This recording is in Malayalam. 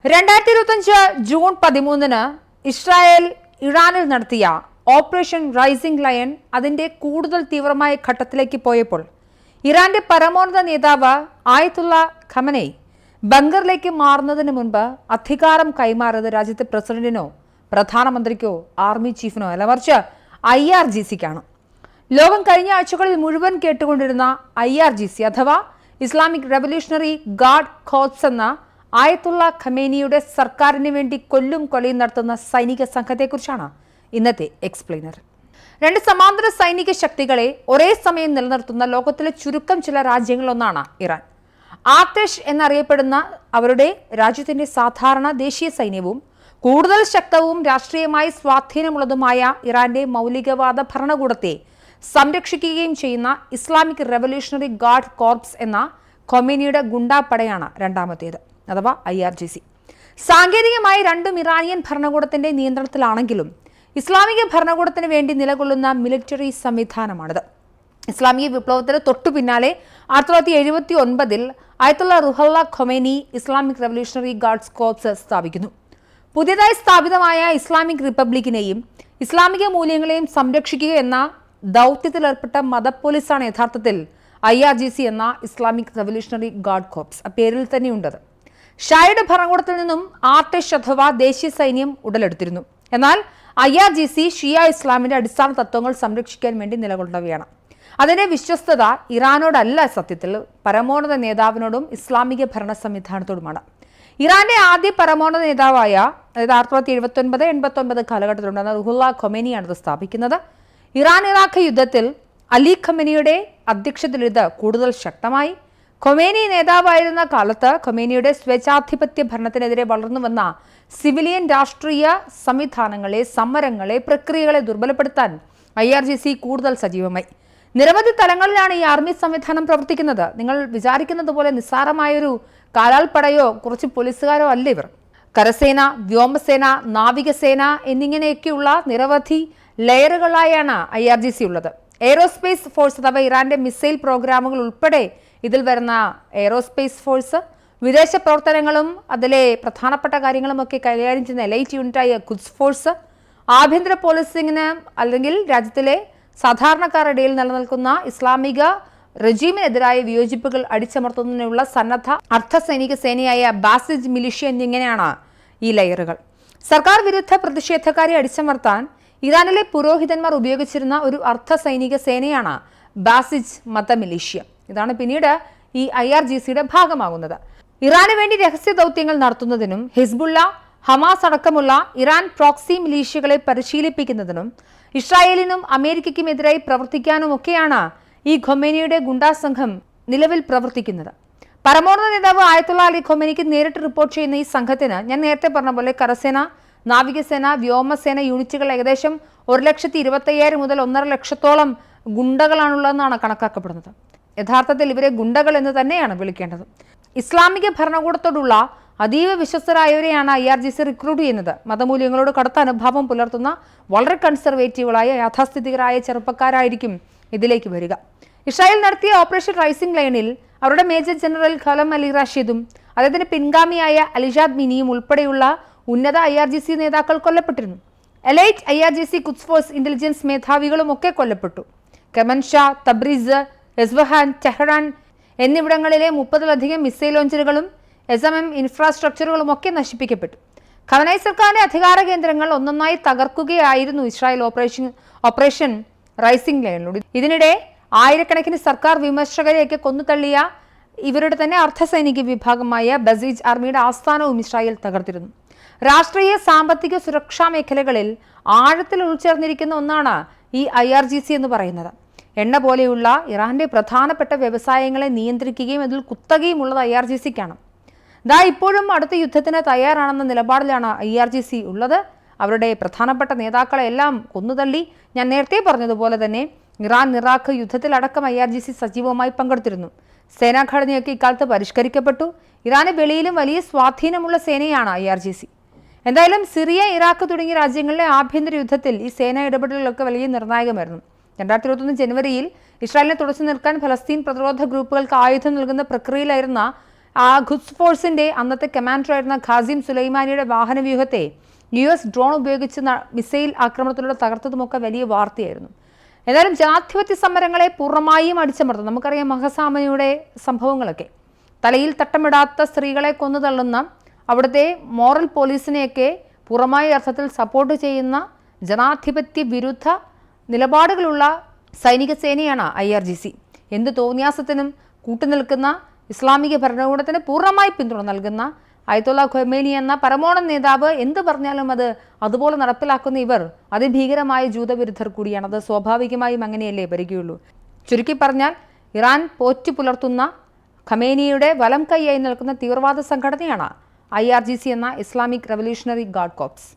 2025 ജൂൺ 13 ഇസ്രായേൽ ഇറാനിൽ നടത്തിയ ഓപ്പറേഷൻ റൈസിംഗ് ലയൺ അതിന്റെ കൂടുതൽ തീവ്രമായ ഘട്ടത്തിലേക്ക് പോയപ്പോൾ ഇറാന്റെ പരമോന്നത നേതാവ് ആയത്തുള്ള ഖമനേയി ബങ്കറിലേക്ക് മാറുന്നതിന് മുൻപ് അധികാരം കൈമാറിയത് രാജ്യത്തെ പ്രസിഡന്റിനോ പ്രധാനമന്ത്രിക്കോ ആർമി ചീഫിനോ അല്ല, മറിച്ച് IRGCക്കാണ്. ലോകം കഴിഞ്ഞ ആഴ്ചകളിൽ മുഴുവൻ കേട്ടുകൊണ്ടിരുന്ന IRGC അഥവാ ഇസ്ലാമിക് റെവല്യൂഷണറി ഗാർഡ് കോർപ്സ് എന്ന ആയത്തുള്ള ഖമേനിയുടെ സർക്കാരിന് വേണ്ടി കൊല്ലും കൊലയും നടത്തുന്ന സൈനിക സംഘത്തെക്കുറിച്ചാണ് ഇന്നത്തെ എക്സ്പ്ലെയിനർ. രണ്ട് സമാന്തര സൈനിക ശക്തികളെ ഒരേ സമയം നിലനിർത്തുന്ന ലോകത്തിലെ ചുരുക്കം ചില രാജ്യങ്ങളിലൊന്നാണ് ഇറാൻ. ആർട്ടേഷ് എന്നറിയപ്പെടുന്ന അവരുടെ രാജ്യത്തിന്റെ സാധാരണ ദേശീയ സൈന്യവും കൂടുതൽ ശക്തവും രാഷ്ട്രീയമായി സ്വാധീനമുള്ളതുമായ ഇറാന്റെ മൗലികവാദ ഭരണകൂടത്തെ സംരക്ഷിക്കുകയും ചെയ്യുന്ന ഇസ്ലാമിക് റെവല്യൂഷണറി ഗാർഡ് കോർപ്സ് എന്ന ഖൊമേനിയുടെ ഗുണ്ടാപ്പടയാണ് രണ്ടാമത്തേത്, അഥവാ IRGC. സാങ്കേതികമായി രണ്ടും ഇറാനിയൻ ഭരണകൂടത്തിന്റെ നിയന്ത്രണത്തിലാണെങ്കിലും ഇസ്ലാമിക ഭരണകൂടത്തിന് വേണ്ടി നിലകൊള്ളുന്ന മിലിറ്ററി സംവിധാനമാണിത്. ഇസ്ലാമിക വിപ്ലവത്തിന് തൊട്ടു പിന്നാലെ 1979 Ayatollah Ruhollah Khomeini Islamic Revolutionary Guards Corps സ്ഥാപിക്കുന്നു. പുതിയതായി സ്ഥാപിതമായ ഇസ്ലാമിക് റിപ്പബ്ലിക്കിനെയും ഇസ്ലാമിക മൂല്യങ്ങളെയും സംരക്ഷിക്കുക എന്ന ദൗത്യത്തിലേർപ്പെട്ട മതപോലീസാണ് യഥാർത്ഥത്തിൽ IRGC എന്ന ഇസ്ലാമിക് റെവല്യൂഷണറി ഗാർഡ് കോർപ്സ്. ആ പേരിൽ തന്നെയുണ്ടത്. ഷായുടെ ഭരണകൂടത്തിൽ നിന്നും ആർട്ടേഷ് അഥവാ ദേശീയ സൈന്യം ഉടലെടുത്തിരുന്നു. എന്നാൽ IRGC ഷിയ ഇസ്ലാമിന്റെ അടിസ്ഥാന തത്വങ്ങൾ സംരക്ഷിക്കാൻ വേണ്ടി നിലകൊണ്ടവയാണ്. അതിന്റെ വിശ്വസ്തത ഇറാനോടല്ല, സത്യത്തിൽ പരമോന്നത നേതാവിനോടും ഇസ്ലാമിക ഭരണ സംവിധാനത്തോടുമാണ്. ഇറാന്റെ ആദ്യ പരമോന്നത നേതാവായ 1979-89 കാലഘട്ടത്തിലുണ്ടായിരുന്ന റുഹുല്ല ഖൊമേനിയാണ് ഇത് സ്ഥാപിക്കുന്നത്. ഇറാൻ ഇറാഖ് യുദ്ധത്തിൽ അലി ഖമേനിയുടെ അധ്യക്ഷതയിൽ ഇത് കൂടുതൽ ശക്തമായി. ഖൊമേനി നേതാവായിരുന്ന കാലത്ത് ഖൊമേനിയുടെ സ്വേച്ഛാധിപത്യ ഭരണത്തിനെതിരെ വളർന്നു വന്ന സിവിലിയൻ രാഷ്ട്രീയ സംവിധാനങ്ങളെ, സമരങ്ങളെ, പ്രക്രിയകളെ ദുർബലപ്പെടുത്താൻ IRGC കൂടുതൽ സജീവമായി. നിരവധി തലങ്ങളിലാണ് ഈ ആർമി സംവിധാനം പ്രവർത്തിക്കുന്നത്. നിങ്ങൾ വിചാരിക്കുന്നത് പോലെ നിസ്സാരമായൊരു കാലാൾപ്പടയോ കുറച്ച് പോലീസുകാരോ അല്ല ഇവർ. കരസേന, വ്യോമസേന, നാവികസേന എന്നിങ്ങനെയൊക്കെയുള്ള നിരവധി ലെയറുകളായാണ് IRGC ഉള്ളത്. എയ്റോസ്പേസ് ഫോഴ്സ് അഥവാ ഇറാന്റെ മിസൈൽ പ്രോഗ്രാമുകൾ ഉൾപ്പെടെ ഇതിൽ വരുന്ന എയ്റോസ്പേസ് ഫോഴ്സ്, വിദേശ പ്രവർത്തനങ്ങളും അതിലെ പ്രധാനപ്പെട്ട കാര്യങ്ങളുമൊക്കെ കൈകാര്യം ചെയ്യുന്ന എലൈറ്റ് യൂണിറ്റായ ഖുദ്സ് ഫോഴ്സ്, ആഭ്യന്തര പോലീസിംഗിന് അല്ലെങ്കിൽ രാജ്യത്തിലെ സാധാരണക്കാരുടെ ഇടയിൽ നിലനിൽക്കുന്ന ഇസ്ലാമിക റെജീമിനെതിരായ വിയോജിപ്പുകൾ അടിച്ചമർത്തുന്നതിനുള്ള സന്നദ്ധ അർദ്ധസൈനിക സേനയായ ബാസിജ് മിലിഷ്യ എന്നിങ്ങനെയാണ് ഈ ലെയറുകൾ. സർക്കാർ വിരുദ്ധ പ്രതിഷേധക്കാരെ അടിച്ചമർത്താൻ ഇറാനിലെ പുരോഹിതന്മാർ ഉപയോഗിച്ചിരുന്ന ഒരു അർദ്ധസൈനിക സേനയാണ് ബാസിജ് മത മിലിഷ്യ. ഇതാണ് പിന്നീട് ഈ IRGCയുടെ ഭാഗമാകുന്നത്. ഇറാന് വേണ്ടി രഹസ്യ ദൗത്യങ്ങൾ നടത്തുന്നതിനും ഹിസ്ബുള്ള, ഹമാസ് അടക്കമുള്ള ഇറാൻ പ്രോക്സി മിലീഷ്യകളെ പരിശീലിപ്പിക്കുന്നതിനും ഇസ്രായേലിനും അമേരിക്കയ്ക്കും എതിരായി പ്രവർത്തിക്കാനുമൊക്കെയാണ് ഈ ഖൊമേനിയുടെ ഗുണ്ടാ സംഘം നിലവിൽ പ്രവർത്തിക്കുന്നത്. പരമോന്നത നേതാവ് ആയത്തുള്ള അലി ഖൊമേനിക്ക് നേരിട്ട് റിപ്പോർട്ട് ചെയ്യുന്ന ഈ സംഘത്തിന് ഞാൻ നേരത്തെ പറഞ്ഞ പോലെ കരസേന, നാവികസേന, വ്യോമസേന യൂണിറ്റുകൾ ഏകദേശം 1,25,000 മുതൽ 1.5 ലക്ഷത്തോളം ഗുണ്ടകളാണുള്ളതെന്നാണ് കണക്കാക്കപ്പെടുന്നത്. യഥാർത്ഥത്തിൽ ഇവരെ ഗുണ്ടകൾ എന്ന് തന്നെയാണ് വിളിക്കേണ്ടത്. ഇസ്ലാമിക ഭരണകൂടത്തോടുള്ള അതീവ വിശ്വസ്തരായവരെയാണ് IRGC റിക്രൂട്ട് ചെയ്യുന്നത്. മതമൂല്യങ്ങളോട് കടുത്ത അനുഭാവം പുലർത്തുന്ന വളരെ കൺസർവേറ്റീവുകളായ യാഥാസ്ഥിതികരായ ചെറുപ്പക്കാരായിരിക്കും ഇതിലേക്ക് വരിക. ഇസ്രായേൽ നടത്തിയ ഓപ്പറേഷൻ റൈസിംഗ് ലൈനിൽ അവരുടെ മേജർ ജനറൽ ഖലം അലി റാഷിദും അദ്ദേഹത്തിന്റെ പിൻഗാമിയായ അലിജാദ് മിനിയും ഉൾപ്പെടെയുള്ള ഉന്നത IRGC നേതാക്കൾ കൊല്ലപ്പെട്ടിരുന്നു. എലൈറ്റ് IRGC ഖുദ്സ് ഫോഴ്സ് ഇന്റലിജൻസ് മേധാവികളും ഒക്കെ കൊല്ലപ്പെട്ടു. കെമൻഷാ, തബ്രീസ്, എസ്വഹാൻ, ടെഹ്റാൻ എന്നിവിടങ്ങളിലെ 30-ലധികം മിസൈൽ ലോഞ്ചറുകളും SMM ഇൻഫ്രാസ്ട്രക്ചറുകളും ഒക്കെ നശിപ്പിക്കപ്പെട്ടു. ഖമനേയി സർക്കാരിന്റെ അധികാര കേന്ദ്രങ്ങൾ ഒന്നൊന്നായി തകർക്കുകയായിരുന്നു ഇസ്രായേൽ ഓപ്പറേഷൻ റൈസിംഗ് ലൈനിലൂടെ. ഇതിനിടെ ആയിരക്കണക്കിന് സർക്കാർ വിമർശകരെയൊക്കെ കൊന്നുതള്ളിയ ഇവരുടെ തന്നെ അർദ്ധസൈനിക വിഭാഗമായ ബസീജ് ആർമിയുടെ ആസ്ഥാനവും ഇസ്രായേൽ തകർത്തിരുന്നു. രാഷ്ട്രീയ, സാമ്പത്തിക, സുരക്ഷാ മേഖലകളിൽ ആഴത്തിൽ ഉൾച്ചേർന്നിരിക്കുന്ന ഒന്നാണ് ഈ IRGC എന്ന് പറയുന്നത്. എണ്ണ പോലെയുള്ള ഇറാന്റെ പ്രധാനപ്പെട്ട വ്യവസായങ്ങളെ നിയന്ത്രിക്കുകയും അതിൽ കുത്തകയും ഉള്ളത് IRGCക്കാണ്. ഇപ്പോഴും അടുത്ത യുദ്ധത്തിന് തയ്യാറാണെന്ന നിലപാടിലാണ് IRGC ഉള്ളത്. അവരുടെ പ്രധാനപ്പെട്ട നേതാക്കളെ എല്ലാം കൊന്നുതള്ളി. ഞാൻ നേരത്തെ പറഞ്ഞതുപോലെ തന്നെ ഇറാൻ ഇറാഖ് യുദ്ധത്തിലടക്കം IRGC സജീവമായി പങ്കെടുത്തിരുന്നു. സേനാഘടനയൊക്കെ ഇക്കാലത്ത് പരിഷ്കരിക്കപ്പെട്ടു. ഇറാന് വെളിയിലും വലിയ സ്വാധീനമുള്ള സേനയാണ് IRGC. എന്തായാലും സിറിയ, ഇറാഖ് തുടങ്ങിയ രാജ്യങ്ങളിലെ ആഭ്യന്തര യുദ്ധത്തിൽ ഈ സേനാ ഇടപെടലുകളൊക്കെ വലിയ നിർണായകമായിരുന്നു. 2021 ജനുവരിയിൽ ഇസ്രായേലിനെ തുടച്ചു നിൽക്കാൻ ഫലസ്തീൻ പ്രതിരോധ ഗ്രൂപ്പുകൾക്ക് ആയുധം നൽകുന്ന പ്രക്രിയയിലായിരുന്ന ഖുദ്സ് ഫോഴ്സിന്റെ അന്നത്തെ കമാൻഡറായിരുന്ന ഖാസിം സുലൈമാനിയുടെ വാഹനവ്യൂഹത്തെ US ഡ്രോൺ ഉപയോഗിച്ച് മിസൈൽ ആക്രമണത്തിലൂടെ തകർത്തതുമൊക്കെ വലിയ വാർത്തയായിരുന്നു. ഏതായാലും ജനാധിപത്യ സമരങ്ങളെ പൂർണ്ണമായും അടിച്ചമർത്തും. നമുക്കറിയാം മഹസാമയുടെ സംഭവങ്ങളൊക്കെ. തലയിൽ തട്ടമിടാത്ത സ്ത്രീകളെ കൊന്നു തള്ളുന്ന അവിടുത്തെ മോറൽ പോലീസിനെയൊക്കെ പൂർണ്ണമായ അർത്ഥത്തിൽ സപ്പോർട്ട് ചെയ്യുന്ന ജനാധിപത്യ വിരുദ്ധ നിലപാടുകളുള്ള സൈനിക സേനയാണ് IRGC. എന്ത് തോന്നിയാസത്തിനും കൂട്ടുനിൽക്കുന്ന ഇസ്ലാമിക ഭരണകൂടത്തിന് പൂർണ്ണമായി പിന്തുണ നൽകുന്ന അയത്തുള്ള ഖൊമേനി എന്ന പരമോന്നത നേതാവ് എന്ത് പറഞ്ഞാലും അതുപോലെ നടപ്പിലാക്കുന്ന ഇവർ അതിഭീകരമായ ജൂതവിരുദ്ധർ കൂടിയാണ്. അത് സ്വാഭാവികമായും അങ്ങനെയല്ലേ വരികയുള്ളൂ. ചുരുക്കി പറഞ്ഞാൽ ഇറാൻ പോറ്റു പുലർത്തുന്ന ഖമേനിയുടെ വലം കൈയായി നിൽക്കുന്ന തീവ്രവാദ സംഘടനയാണ് IRGC എന്ന ഇസ്ലാമിക് റവല്യൂഷണറി ഗാർഡ് കോർപ്സ്.